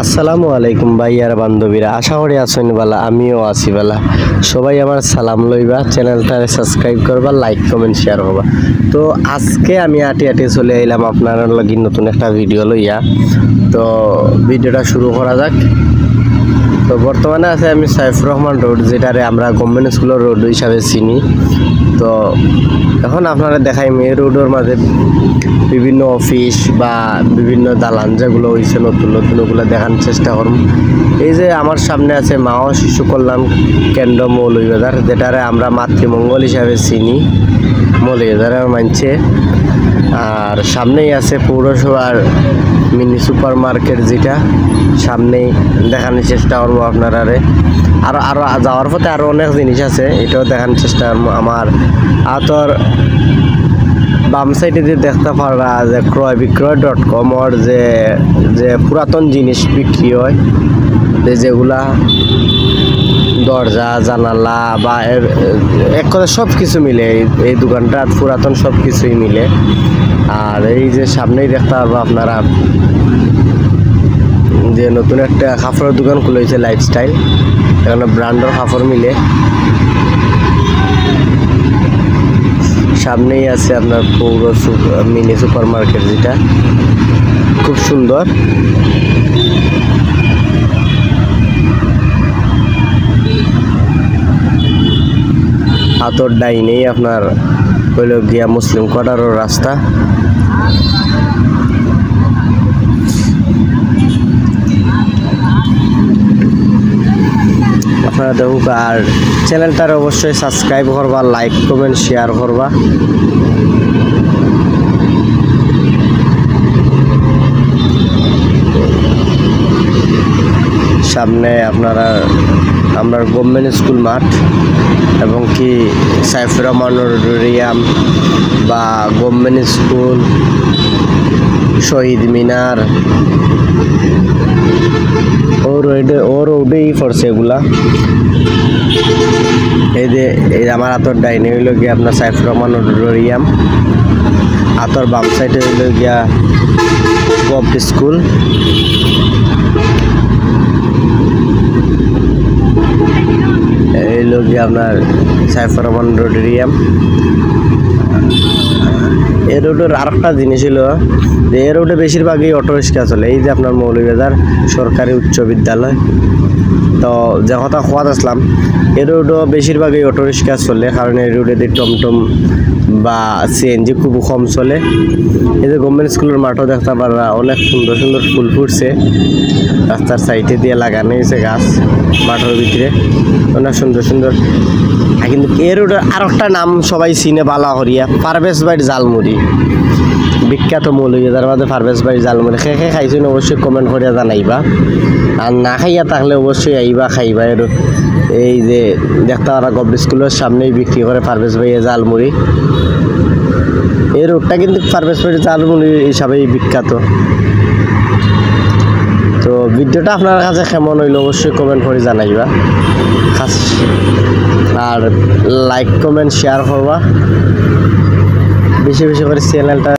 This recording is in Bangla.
আসসালামু আলাইকুম ভাইয়ার বান্ধবীরা, আশা করি আছেন বালা, আমিও আছি বালা। সবাই আমার সালাম লইবা, চ্যানেলটা সাবস্ক্রাইব করবা, লাইক কমেন্ট শেয়ার করবা। তো আজকে আমি আটি চলে এলাম আপনার লাগি নতুন একটা ভিডিও লইয়া। তো ভিডিওটা শুরু করা যাক। তো বর্তমানে আছে আমি সাইফুর রহমান রোড, যেটারে আমরা গভর্নমেন্ট স্কুলের রোড হিসাবে চিনি। তো এখন আপনারা দেখাই এই রোডের মাঝে বিভিন্ন অফিস বা বিভিন্ন দালান যেগুলো হয়েছে নতুন নতুন, ওগুলো দেখানোর চেষ্টা করব। এই যে আমার সামনে আছে মা ও শিশু কল্যাণ কেন্দ্র মৌলভীবাজার, যেটারে আমরা মাতৃমঙ্গল হিসাবে চিনি মৌলভীবাজারের মানছে। আর সামনেই আছে পৌরসভার মিনি সুপার মার্কেট, যেটা সামনেই দেখানোর চেষ্টা করবো আপনারারে। আরো যাওয়ার পথে আরো অনেক জিনিস আছে, এটাও দেখানোর চেষ্টা করবো। আমার আতর বাম সাইডে দিয়ে দেখতে পারবা যে ক্রয় বিক্রয় .com ওর যে পুরাতন জিনিস বিক্রি হয়, যেগুলা দরজা জানালা বা এক কথা সব কিছু মিলে এই দোকানটা পুরাতন সব কিছুই মিলে। আর এই যে সামনেই দেখতে পারবো আপনারা যে নতুন একটা কাপড়ের দোকান খুলেছে লাইফস্টাইল, এখানে ব্র্যান্ডের কাপড় মিলে। সামনেই আছে আপনার পৌর মিনি সুপার মার্কেট, যেটা খুব সুন্দর। হাতর ডাইনেই আপনার হইল গিয়া মুসলিম কোয়ার্টারের রাস্তা। আপনারা দেখুক, আর চ্যানেলটার অবশ্যই সাবস্ক্রাইব করবা, লাইক কমেন্ট শেয়ার করবা। সামনে আপনারা আমরা গভর্নমেন্ট স্কুল মাঠ এবং কি সাইফুর রহমান অডিটোরিয়াম বা গভর্নমেন্ট স্কুল, শহীদ মিনার ও রোডেই পড়ছে এগুলা। এই যে আমার হাতর ডাইনে হইল গিয়া আপনার সাইফুর রহমান অডিটোরিয়াম, হাতর বাম সাইডে হইল গিয়া গভ স্কুল। এই হইল গিয়া আপনার সাইফুর রহমান অডিটোরিয়াম। এই রোডের আর একটা জিনিস হলো যে এই রোডে বেশিরভাগই অটো রিক্সা চলে। এই যে আপনার মৌলভীবাজার সরকারি উচ্চ বিদ্যালয়, তো যে কথা খোয়াত আসলাম, এই রোডও বেশিরভাগই অটো রিক্সা চলে, কারণ এই রোডে দিয়ে টমটম বা সিএনজি খুব কম চলে। এই যে গভর্নমেন্ট স্কুলের মাঠও দেখতে পারবা, অনেক সুন্দর সুন্দর ফুল ফুটছে, রাস্তার সাইডে দিয়ে লাগানো হয়েছে গাছ মাঠের ভিতরে, অনেক সুন্দর সুন্দর। কিন্তু এই রোডের আর একটা নাম সবাই চিনে বালা করিয়া, পারভেজ ভাইয়ের জালমুড়ি, বিখ্যাত মৌলভীবাজার মাঝে পারভেজ ভাইয়ের জালমুড়ি। খেয়ে খাইছেন অবশ্যই কমেন্ট করিয়া জানাইবা, আর না খাইয়া থাকলে অবশ্যই আইবা খাইবা। এই যে দেখতে পারা গভর্নমেন্ট স্কুলের সামনেই বিক্রি করে পারভেজ ভাইয়ের জালমুড়ি। এই রোডটা কিন্তু পারভেজ ভাইয়ের জালমুড়ি হিসাবেই বিখ্যাত। তো ভিডিওটা আপনার কাছে কেমন হইলো অবশ্যই কমেন্ট করে জানাইবা, আর লাইক কমেন্ট শেয়ার করবা, বেশি বেশি করে চ্যানেলটা